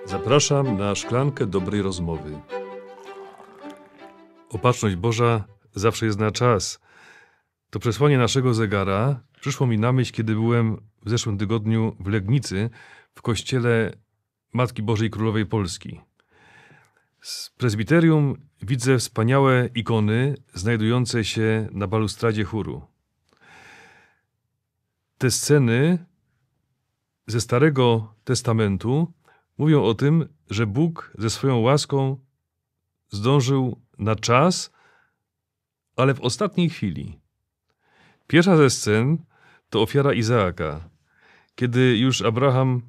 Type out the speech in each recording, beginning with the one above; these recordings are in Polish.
Zapraszam na szklankę dobrej rozmowy. Opatrzność Boża zawsze jest na czas. To przesłanie naszego zegara przyszło mi na myśl, kiedy byłem w zeszłym tygodniu w Legnicy w kościele Matki Bożej Królowej Polski. Z prezbiterium widzę wspaniałe ikony znajdujące się na balustradzie chóru. Te sceny ze Starego Testamentu mówią o tym, że Bóg ze swoją łaską zdążył na czas, ale w ostatniej chwili. Pierwsza ze scen to ofiara Izaaka. Kiedy już Abraham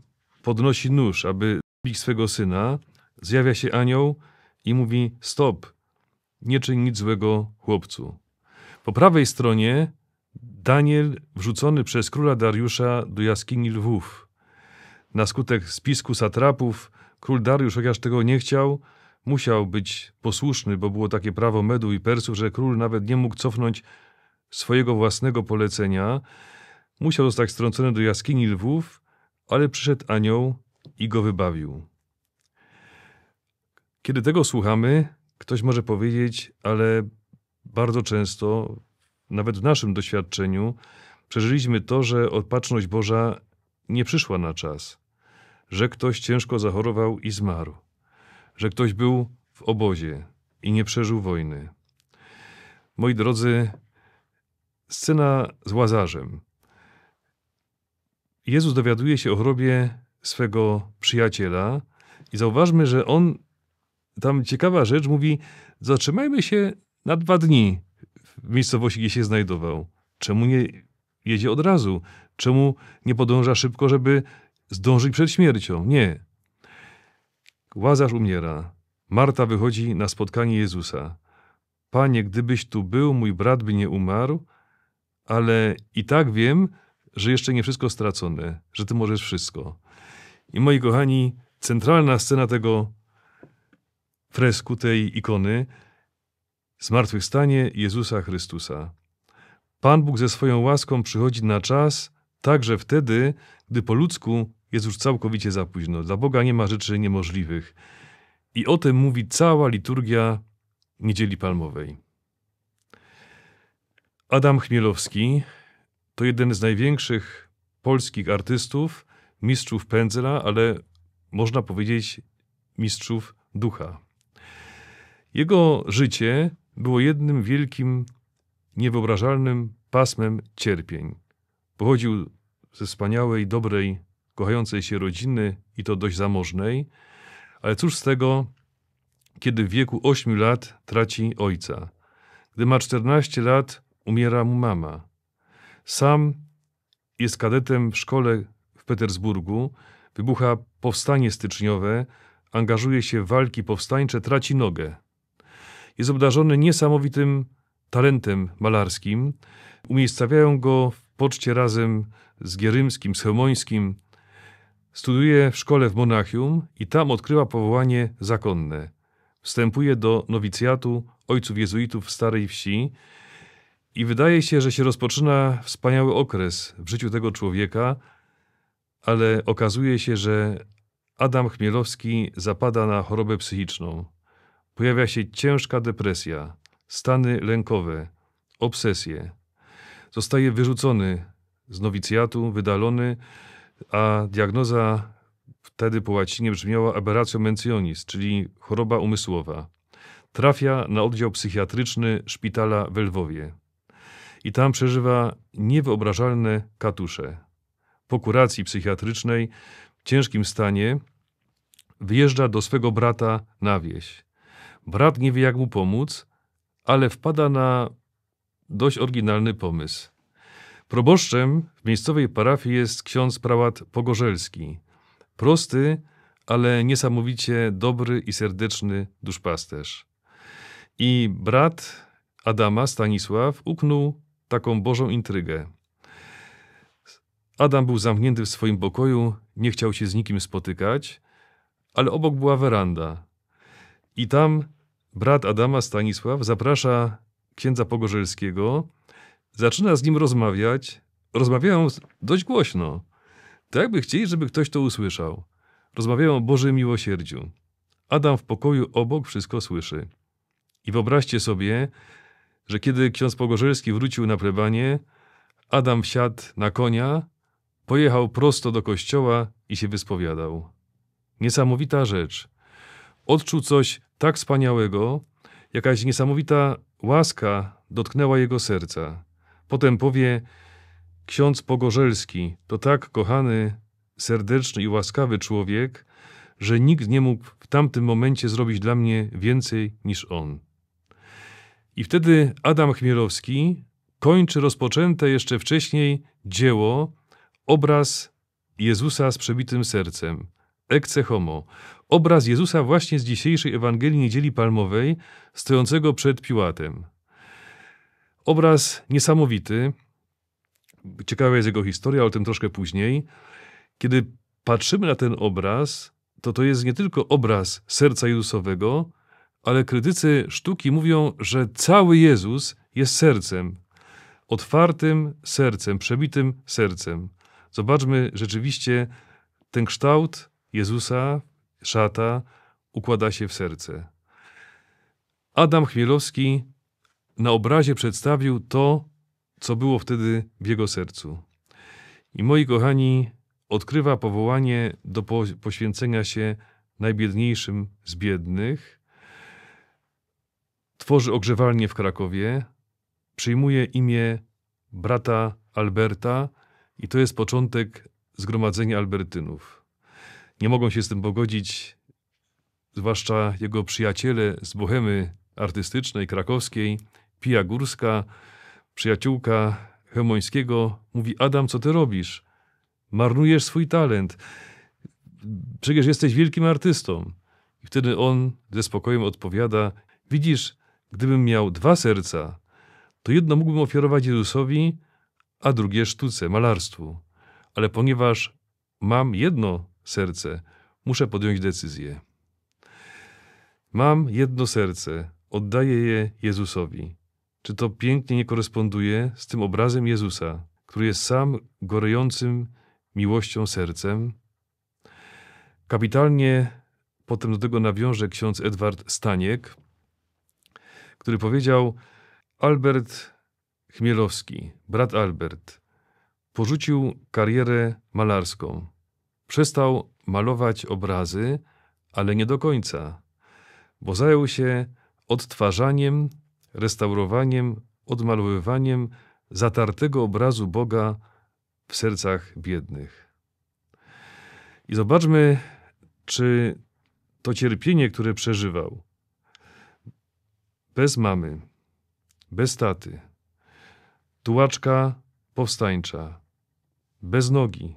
podnosi nóż, aby zabić swego syna, zjawia się anioł i mówi: stop, nie czyń nic złego chłopcu. Po prawej stronie Daniel wrzucony przez króla Dariusza do jaskini lwów. Na skutek spisku satrapów król Dariusz, chociaż tego nie chciał, musiał być posłuszny, bo było takie prawo Medów i Persów, że król nawet nie mógł cofnąć swojego własnego polecenia. Musiał zostać strącony do jaskini lwów, ale przyszedł anioł i go wybawił. Kiedy tego słuchamy, ktoś może powiedzieć, ale bardzo często, nawet w naszym doświadczeniu, przeżyliśmy to, że opatrzność Boża nie przyszła na czas, że ktoś ciężko zachorował i zmarł, że ktoś był w obozie i nie przeżył wojny. Moi drodzy, scena z Łazarzem. Jezus dowiaduje się o chorobie swego przyjaciela i zauważmy, że on, tam ciekawa rzecz, mówi: zatrzymajmy się na 2 dni w miejscowości, gdzie się znajdował. Czemu nie jedzie od razu? Czemu nie podąża szybko, żeby zdążyć przed śmiercią? Nie. Łazarz umiera. Marta wychodzi na spotkanie Jezusa. Panie, gdybyś tu był, mój brat by nie umarł, ale i tak wiem, że jeszcze nie wszystko stracone, że Ty możesz wszystko. I moi kochani, centralna scena tego fresku, tej ikony, zmartwychwstanie Jezusa Chrystusa. Pan Bóg ze swoją łaską przychodzi na czas, także wtedy, gdy po ludzku jest już całkowicie za późno. Dla Boga nie ma rzeczy niemożliwych. I o tym mówi cała liturgia Niedzieli Palmowej. Adam Chmielowski to jeden z największych polskich artystów, mistrzów pędzla, ale można powiedzieć mistrzów ducha. Jego życie było jednym wielkim, niewyobrażalnym pasmem cierpień. Pochodził ze wspaniałej, dobrej, kochającej się rodziny i to dość zamożnej, ale cóż z tego, kiedy w wieku 8 lat traci ojca. Gdy ma 14 lat, umiera mu mama. Sam jest kadetem w szkole w Petersburgu, wybucha powstanie styczniowe, angażuje się w walki powstańcze, traci nogę. Jest obdarzony niesamowitym talentem malarskim. Umiejscawiają go w poczcie razem z Gierymskim, z Chełmońskim. Studiuje w szkole w Monachium i tam odkryła powołanie zakonne. Wstępuje do nowicjatu ojców jezuitów w Starej Wsi i wydaje się, że się rozpoczyna wspaniały okres w życiu tego człowieka, ale okazuje się, że Adam Chmielowski zapada na chorobę psychiczną. Pojawia się ciężka depresja, stany lękowe, obsesje. Zostaje wyrzucony z nowicjatu, wydalony, a diagnoza wtedy po łacinie brzmiała aberratio mentionis, czyli choroba umysłowa. Trafia na oddział psychiatryczny szpitala w Lwowie. I tam przeżywa niewyobrażalne katusze. Po kuracji psychiatrycznej w ciężkim stanie wyjeżdża do swego brata na wieś. Brat nie wie, jak mu pomóc, ale wpada na dość oryginalny pomysł. Proboszczem w miejscowej parafii jest ksiądz prałat Pogorzelski. Prosty, ale niesamowicie dobry i serdeczny duszpasterz. I brat Adama, Stanisław, uknął taką Bożą intrygę. Adam był zamknięty w swoim pokoju, nie chciał się z nikim spotykać, ale obok była weranda. I tam brat Adama, Stanisław, zaprasza księdza Pogorzelskiego, zaczyna z nim rozmawiać. Rozmawiają dość głośno. Tak jakby chcieli, żeby ktoś to usłyszał. Rozmawiają o Bożym miłosierdziu. Adam w pokoju obok wszystko słyszy. I wyobraźcie sobie, że kiedy ksiądz Pogorzelski wrócił na plebanię, Adam wsiadł na konia, pojechał prosto do kościoła i się wyspowiadał. Niesamowita rzecz. Odczuł coś tak wspaniałego, jakaś niesamowita łaska dotknęła jego serca. Potem powie: ksiądz Pogorzelski to tak kochany, serdeczny i łaskawy człowiek, że nikt nie mógł w tamtym momencie zrobić dla mnie więcej niż on. I wtedy Adam Chmielowski kończy rozpoczęte jeszcze wcześniej dzieło, obraz Jezusa z przebitym sercem. Ecce homo. Obraz Jezusa właśnie z dzisiejszej Ewangelii Niedzieli Palmowej, stojącego przed Piłatem. Obraz niesamowity. Ciekawa jest jego historia, ale o tym troszkę później. Kiedy patrzymy na ten obraz, to jest nie tylko obraz serca Jezusowego, ale krytycy sztuki mówią, że cały Jezus jest sercem. Otwartym sercem, przebitym sercem. Zobaczmy, rzeczywiście ten kształt Jezusa, szata, układa się w serce. Adam Chmielowski na obrazie przedstawił to, co było wtedy w jego sercu. I moi kochani, odkrywa powołanie do poświęcenia się najbiedniejszym z biednych, tworzy ogrzewalnię w Krakowie, przyjmuje imię brata Alberta i to jest początek zgromadzenia Albertynów. Nie mogą się z tym pogodzić, zwłaszcza jego przyjaciele z bohemy artystycznej, krakowskiej, Pija Górska, przyjaciółka Chełmońskiego, mówi: Adam, co ty robisz? Marnujesz swój talent. Przecież jesteś wielkim artystą. I wtedy on ze spokojem odpowiada: widzisz, gdybym miał 2 serca, to jedno mógłbym ofiarować Jezusowi, a drugie sztuce, malarstwu. Ale ponieważ mam jedno serce, muszę podjąć decyzję. Mam jedno serce, oddaję je Jezusowi. Czy to pięknie nie koresponduje z tym obrazem Jezusa, który jest sam gorejącym miłością sercem? Kapitalnie potem do tego nawiąże ksiądz Edward Staniek, który powiedział: Albert Chmielowski, brat Albert, porzucił karierę malarską. Przestał malować obrazy, ale nie do końca, bo zajął się odtwarzaniem, restaurowaniem, odmalowywaniem zatartego obrazu Boga w sercach biednych. I zobaczmy, czy to cierpienie, które przeżywał, bez mamy, bez taty, tułaczka powstańcza, bez nogi,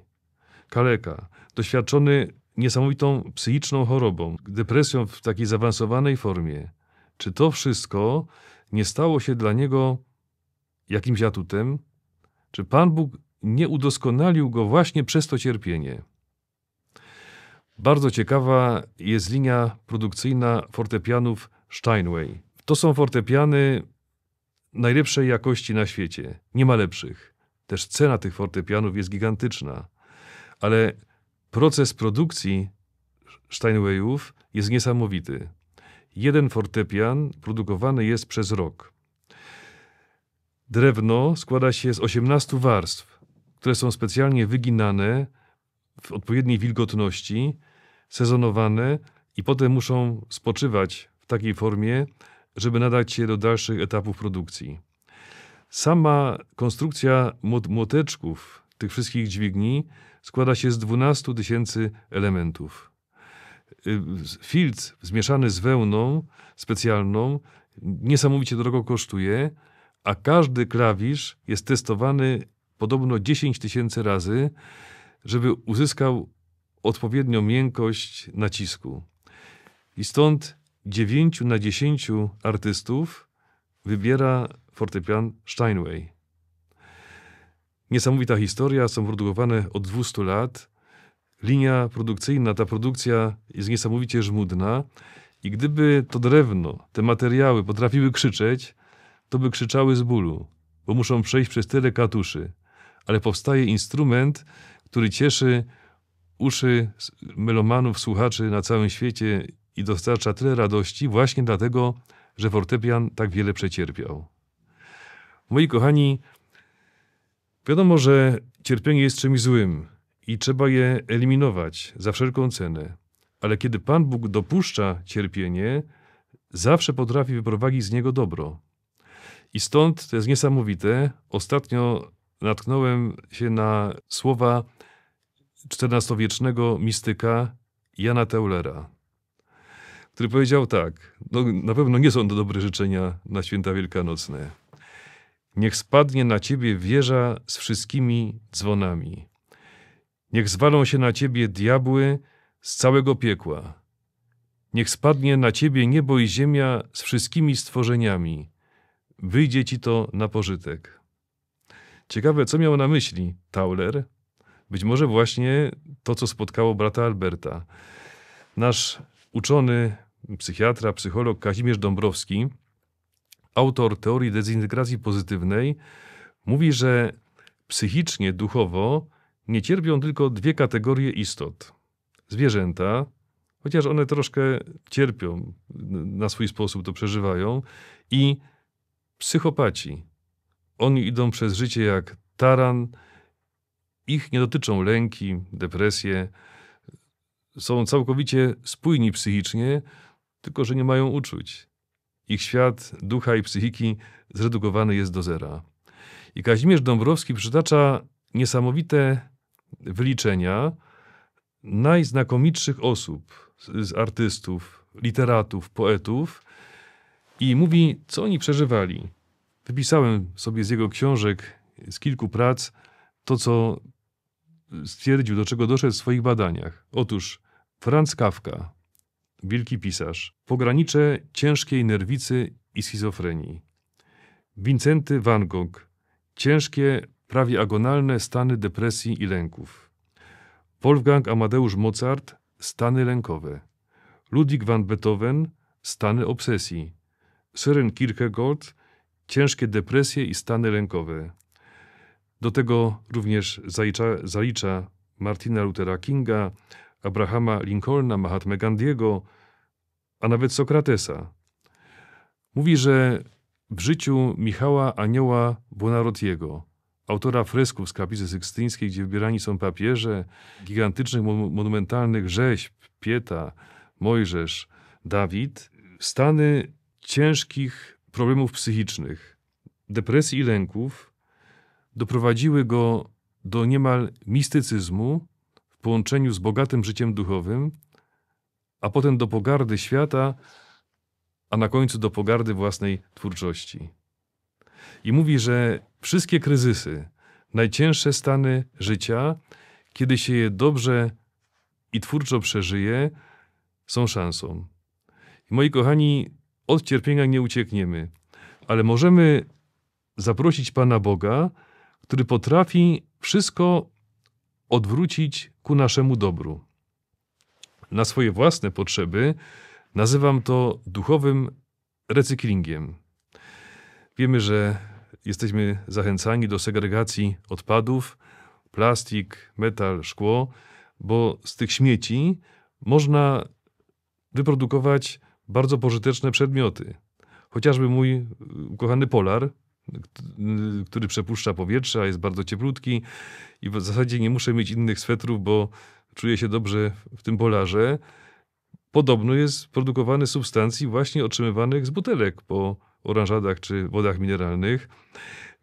kaleka, doświadczony niesamowitą psychiczną chorobą, depresją w takiej zaawansowanej formie, czy to wszystko nie stało się dla niego jakimś atutem? Czy Pan Bóg nie udoskonalił go właśnie przez to cierpienie? Bardzo ciekawa jest linia produkcyjna fortepianów Steinway. To są fortepiany najlepszej jakości na świecie. Nie ma lepszych. Też cena tych fortepianów jest gigantyczna. Ale proces produkcji Steinwayów jest niesamowity. Jeden fortepian produkowany jest przez rok. Drewno składa się z 18 warstw, które są specjalnie wyginane w odpowiedniej wilgotności, sezonowane i potem muszą spoczywać w takiej formie, żeby nadać się do dalszych etapów produkcji. Sama konstrukcja młoteczków tych wszystkich dźwigni składa się z 12 000 elementów. Filc zmieszany z wełną specjalną niesamowicie drogo kosztuje, a każdy klawisz jest testowany podobno 10 000 razy, żeby uzyskał odpowiednią miękkość nacisku. I stąd 9 na 10 artystów wybiera fortepian Steinway. Niesamowita historia, są produkowane od 200 lat. Linia produkcyjna, ta produkcja jest niesamowicie żmudna i gdyby to drewno, te materiały potrafiły krzyczeć, to by krzyczały z bólu, bo muszą przejść przez tyle katuszy. Ale powstaje instrument, który cieszy uszy melomanów, słuchaczy na całym świecie i dostarcza tyle radości właśnie dlatego, że fortepian tak wiele przecierpiał. Moi kochani, wiadomo, że cierpienie jest czymś złym i trzeba je eliminować za wszelką cenę. Ale kiedy Pan Bóg dopuszcza cierpienie, zawsze potrafi wyprowadzić z niego dobro. I stąd to jest niesamowite. Ostatnio natknąłem się na słowa XIV-wiecznego mistyka Jana Teulera, który powiedział tak, no na pewno nie są to dobre życzenia na święta wielkanocne. Niech spadnie na ciebie wieża z wszystkimi dzwonami. Niech zwalą się na ciebie diabły z całego piekła. Niech spadnie na ciebie niebo i ziemia z wszystkimi stworzeniami. Wyjdzie ci to na pożytek. Ciekawe, co miał na myśli Tauler? Być może właśnie to, co spotkało brata Alberta. Nasz uczony, psychiatra, psycholog Kazimierz Dąbrowski, autor teorii dezintegracji pozytywnej, mówi, że psychicznie, duchowo nie cierpią tylko dwie kategorie istot. Zwierzęta, chociaż one troszkę cierpią, na swój sposób to przeżywają, i psychopaci. Oni idą przez życie jak taran, ich nie dotyczą lęki, depresje, są całkowicie spójni psychicznie, tylko że nie mają uczuć. Ich świat ducha i psychiki zredukowany jest do zera. I Kazimierz Dąbrowski przytacza niesamowite wyliczenia najznakomitszych osób, z artystów, literatów, poetów i mówi, co oni przeżywali. Wypisałem sobie z jego książek, z kilku prac, to co stwierdził, do czego doszedł w swoich badaniach. Otóż Franz Kafka, wielki pisarz, pogranicze ciężkiej nerwicy i schizofrenii. Wincenty van Gogh, ciężkie, prawie agonalne stany depresji i lęków. Wolfgang Amadeusz Mozart, stany lękowe. Ludwig van Beethoven, stany obsesji. Søren Kierkegaard, ciężkie depresje i stany lękowe. Do tego również zalicza Martina Luthera Kinga, Abrahama Lincolna, Mahatmę Gandiego, a nawet Sokratesa. Mówi, że w życiu Michała Anioła Buonarrotiego, autora fresków z kaplicy sykstyńskiej, gdzie wybierani są papieże, gigantycznych, monumentalnych rzeźb, Pieta, Mojżesz, Dawid, stany ciężkich problemów psychicznych, depresji i lęków doprowadziły go do niemal mistycyzmu w połączeniu z bogatym życiem duchowym, a potem do pogardy świata, a na końcu do pogardy własnej twórczości. I mówi, że wszystkie kryzysy, najcięższe stany życia, kiedy się je dobrze i twórczo przeżyje, są szansą. I moi kochani, od cierpienia nie uciekniemy, ale możemy zaprosić Pana Boga, który potrafi wszystko odwrócić ku naszemu dobru. Na swoje własne potrzeby nazywam to duchowym recyklingiem. Wiemy, że jesteśmy zachęcani do segregacji odpadów, plastik, metal, szkło, bo z tych śmieci można wyprodukować bardzo pożyteczne przedmioty. Chociażby mój ukochany polar, który przepuszcza powietrze, a jest bardzo cieplutki i w zasadzie nie muszę mieć innych swetrów, bo czuję się dobrze w tym polarze. Podobno jest produkowany z substancji właśnie otrzymywanych z butelek po oranżadach czy wodach mineralnych.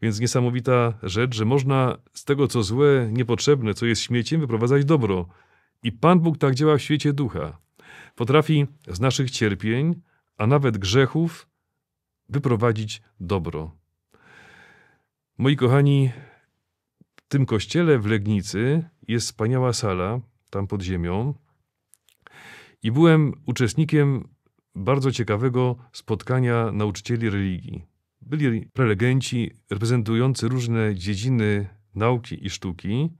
Więc niesamowita rzecz, że można z tego, co złe, niepotrzebne, co jest śmieciem, wyprowadzać dobro. I Pan Bóg tak działa w świecie ducha. Potrafi z naszych cierpień, a nawet grzechów, wyprowadzić dobro. Moi kochani, w tym kościele w Legnicy jest wspaniała sala, tam pod ziemią. I byłem uczestnikiem bardzo ciekawego spotkania nauczycieli religii. Byli prelegenci reprezentujący różne dziedziny nauki i sztuki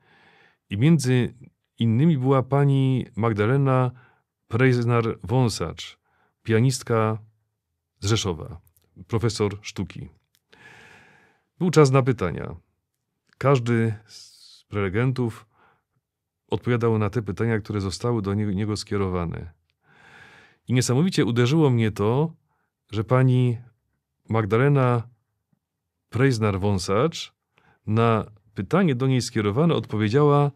i między innymi była pani Magdalena Preisner-Wąsacz, pianistka z Rzeszowa, profesor sztuki. Był czas na pytania. Każdy z prelegentów odpowiadał na te pytania, które zostały do niego skierowane. I niesamowicie uderzyło mnie to, że pani Magdalena Prejznar-Wąsacz na pytanie do niej skierowane odpowiedziała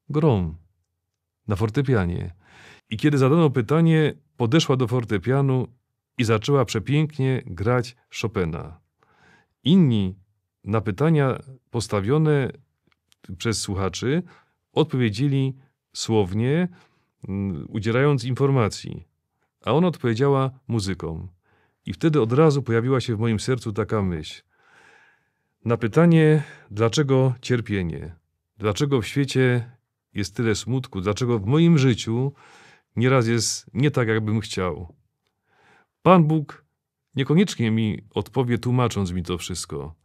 grą na fortepianie. I kiedy zadano pytanie, podeszła do fortepianu i zaczęła przepięknie grać Chopina. Inni na pytania postawione przez słuchaczy odpowiedzieli słownie, udzielając informacji, a ona odpowiedziała muzyką. I wtedy od razu pojawiła się w moim sercu taka myśl. Na pytanie, dlaczego cierpienie? Dlaczego w świecie jest tyle smutku? Dlaczego w moim życiu nieraz jest nie tak, jakbym chciał? Pan Bóg niekoniecznie mi odpowie, tłumacząc mi to wszystko.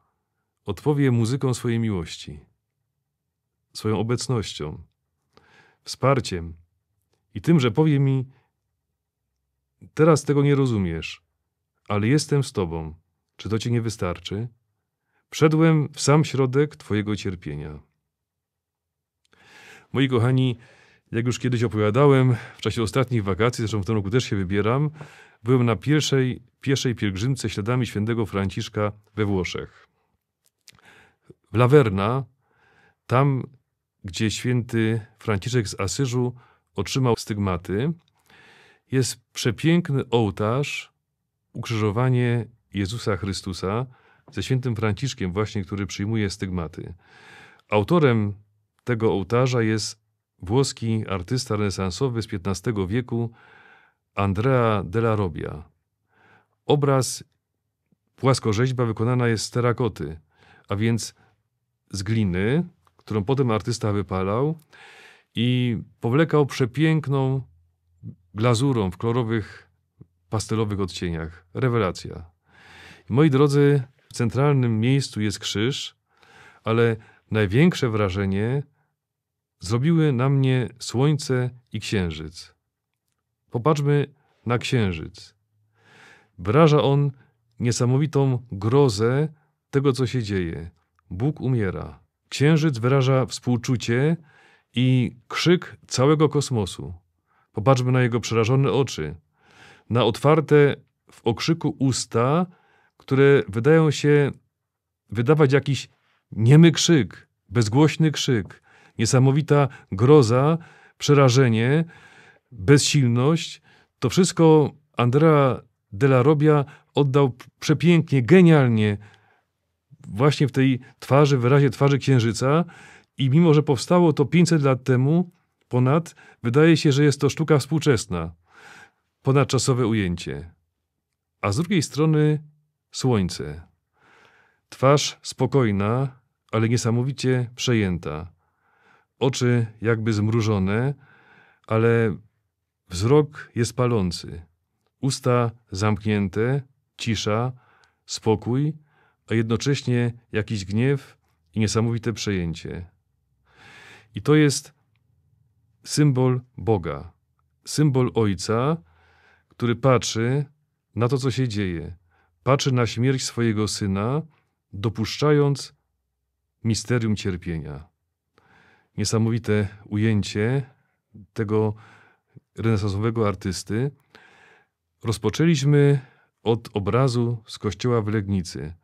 Odpowie muzyką swojej miłości, swoją obecnością, wsparciem i tym, że powie mi, teraz tego nie rozumiesz, ale jestem z tobą. Czy to ci nie wystarczy? Wszedłem w sam środek twojego cierpienia. Moi kochani, jak już kiedyś opowiadałem, w czasie ostatnich wakacji, zresztą w tym roku też się wybieram, byłem na pieszej pielgrzymce śladami świętego Franciszka we Włoszech. W Laverna, tam gdzie święty Franciszek z Asyżu otrzymał stygmaty, jest przepiękny ołtarz, ukrzyżowanie Jezusa Chrystusa ze świętym Franciszkiem właśnie, który przyjmuje stygmaty. Autorem tego ołtarza jest włoski artysta renesansowy z XV wieku Andrea della Robbia. Obraz, płaskorzeźba wykonana jest z terakoty, a więc z gliny, którą potem artysta wypalał i powlekał przepiękną glazurą w kolorowych, pastelowych odcieniach. Rewelacja. Moi drodzy, w centralnym miejscu jest krzyż, ale największe wrażenie zrobiły na mnie słońce i księżyc. Popatrzmy na księżyc. Wyraża on niesamowitą grozę tego, co się dzieje. Bóg umiera. Księżyc wyraża współczucie i krzyk całego kosmosu. Popatrzmy na jego przerażone oczy, na otwarte w okrzyku usta, które wydają się wydawać jakiś niemy krzyk, bezgłośny krzyk, niesamowita groza, przerażenie, bezsilność. To wszystko Andrea della Robbia oddał przepięknie, genialnie właśnie w tej twarzy, wyrazie twarzy księżyca i mimo, że powstało to 500 lat temu ponad, wydaje się, że jest to sztuka współczesna, ponadczasowe ujęcie. A z drugiej strony słońce. Twarz spokojna, ale niesamowicie przejęta. Oczy jakby zmrużone, ale wzrok jest palący. Usta zamknięte, cisza, spokój, a jednocześnie jakiś gniew i niesamowite przejęcie. I to jest symbol Boga, symbol Ojca, który patrzy na to, co się dzieje. Patrzy na śmierć swojego Syna, dopuszczając misterium cierpienia. Niesamowite ujęcie tego renesansowego artysty. Rozpoczęliśmy od obrazu z kościoła w Legnicy.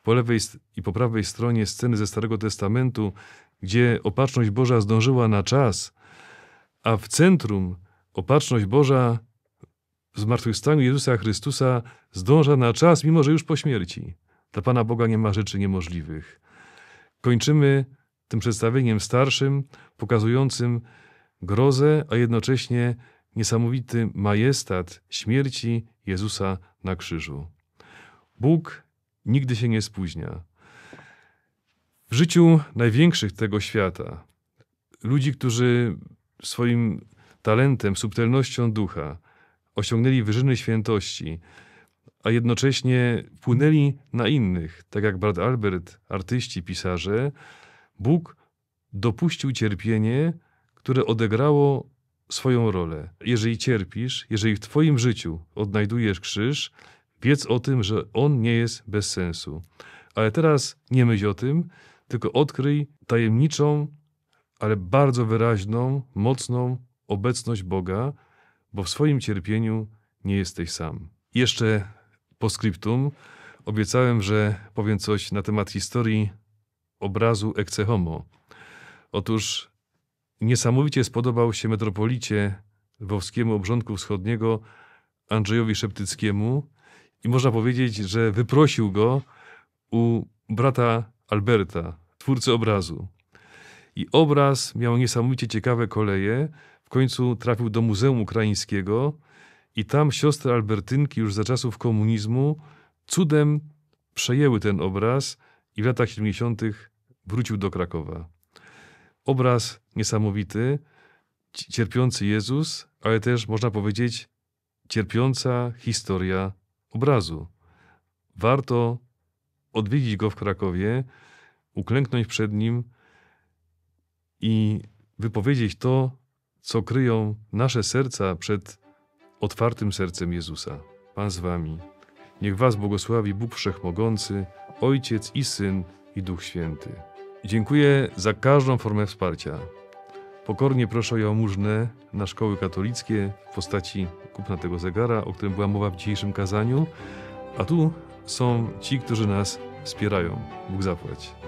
Po lewej i po prawej stronie sceny ze Starego Testamentu, gdzie Opatrzność Boża zdążyła na czas, a w centrum Opatrzność Boża w zmartwychwstaniu Jezusa Chrystusa zdąża na czas, mimo że już po śmierci. Dla Pana Boga nie ma rzeczy niemożliwych. Kończymy tym przedstawieniem starszym, pokazującym grozę, a jednocześnie niesamowity majestat śmierci Jezusa na krzyżu. Bóg nigdy się nie spóźnia. W życiu największych tego świata, ludzi, którzy swoim talentem, subtelnością ducha osiągnęli wyżyny świętości, a jednocześnie wpłynęli na innych, tak jak brat Albert, artyści, pisarze, Bóg dopuścił cierpienie, które odegrało swoją rolę. Jeżeli cierpisz, jeżeli w twoim życiu odnajdujesz krzyż, wiedz o tym, że on nie jest bez sensu. Ale teraz nie myśl o tym, tylko odkryj tajemniczą ale bardzo wyraźną, mocną obecność Boga, bo w swoim cierpieniu nie jesteś sam. Jeszcze postscriptum obiecałem, że powiem coś na temat historii obrazu Ecce Homo. Otóż niesamowicie spodobał się metropolicie lwowskiemu Obrządku Wschodniego Andrzejowi Szeptyckiemu i można powiedzieć, że wyprosił go u brata Alberta, twórcy obrazu. I obraz miał niesamowicie ciekawe koleje. W końcu trafił do Muzeum Ukraińskiego i tam siostry Albertynki już za czasów komunizmu cudem przejęły ten obraz i w latach 70. wrócił do Krakowa. Obraz niesamowity, cierpiący Jezus, ale też można powiedzieć cierpiąca historia obrazu. Warto odwiedzić go w Krakowie, uklęknąć przed nim i wypowiedzieć to, co kryją nasze serca przed otwartym sercem Jezusa. Pan z wami. Niech was błogosławi Bóg Wszechmogący, Ojciec i Syn i Duch Święty. Dziękuję za każdą formę wsparcia. Pokornie proszę o jałmużnę na szkoły katolickie w postaci kupna tego zegara, o którym była mowa w dzisiejszym kazaniu. A tu są ci, którzy nas wspierają. Bóg zapłać.